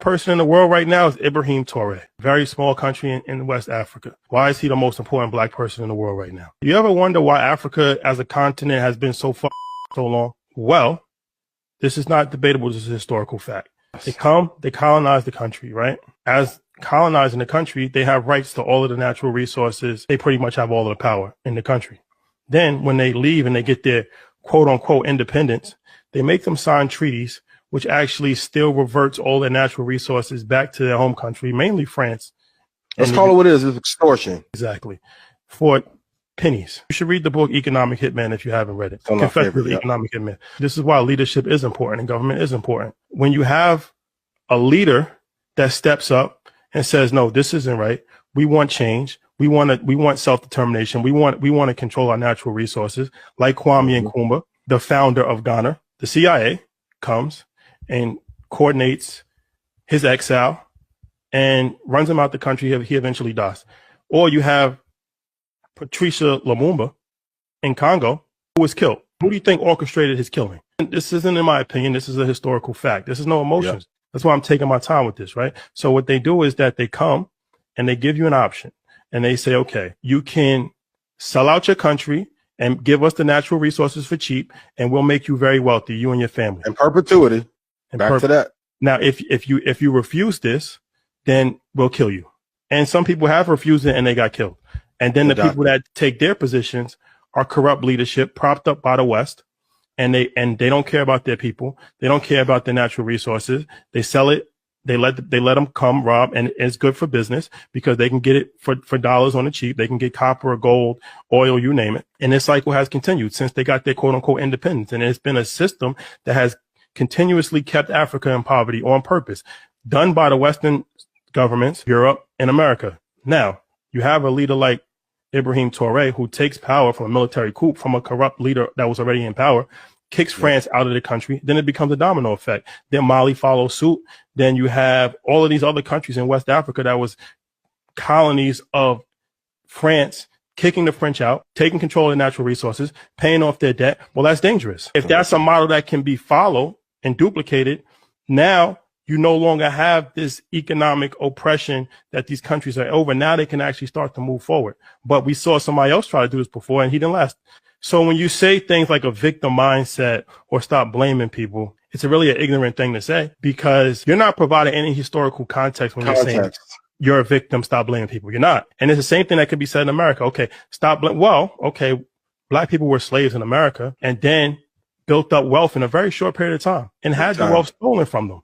person in the world right now is IBRAHIM TRAORE, very small country in West Africa. Why is he the most important black person in the world right now? You ever wonder why Africa as a continent has been so long? Well, this is not debatable. This is a historical fact. They colonize the country, right? As colonizing the country, they have rights to all of the natural resources. They pretty much have all of the power in the country. Then when they leave and they get their quote unquote independence, they make them sign treaties which actually still reverts all their natural resources back to their home country, mainly France. Let's call it what it is. It's extortion. Exactly. For pennies. You should read the book Economic Hitman if you haven't read it. Confessions of the Economic Hitman. This is why leadership is important and government is important. When you have a leader that steps up and says, no, this isn't right. We want change. We want self-determination. We want to control our natural resources. Like Kwame Nkrumah, the founder of Ghana, the CIA comes and coordinates his exile and runs him out the country. He eventually dies. Or you have Patricia Lumumba in Congo, who was killed. Who do you think orchestrated his killing? And this isn't, in my opinion, this is a historical fact. This is no emotions. Yeah. That's why I'm taking my time with this, right? So what they do is that they come and they give you an option and they say, okay, you can sell out your country and give us the natural resources for cheap, and we'll make you very wealthy, you and your family. In perpetuity. Back to that. Now, if you refuse this, then we'll kill you. And some people have refused it and they got killed. And then the people that take their positions are corrupt leadership propped up by the West, and they don't care about their people. They don't care about their natural resources. They sell it. They let them come rob, and it's good for business because they can get it for dollars on the cheap. They can get copper or gold, oil, you name it. And this cycle has continued since they got their quote unquote independence. And it's been a system that has continuously kept Africa in poverty on purpose, done by the Western governments, Europe and America. Now you have a leader like IBRAHIM TRAORE, who takes power from a military coup from a corrupt leader that was already in power, kicks France out of the country. Then it becomes a domino effect. Then Mali follows suit. Then you have all of these other countries in West Africa that was colonies of France, kicking the French out, taking control of the natural resources, paying off their debt. Well, that's dangerous. If that's a model that can be followed and duplicated, now you no longer have this economic oppression that these countries are over. Now they can actually start to move forward. But we saw somebody else try to do this before and he didn't last. So when you say things like a victim mindset or stop blaming people, it's really an ignorant thing to say because you're not providing any historical context when you're saying you're a victim, stop blaming people. You're not. And it's the same thing that could be said in America. Okay, stop blaming. Well, okay, black people were slaves in America and then built up wealth in a very short period of time and had the wealth stolen from them.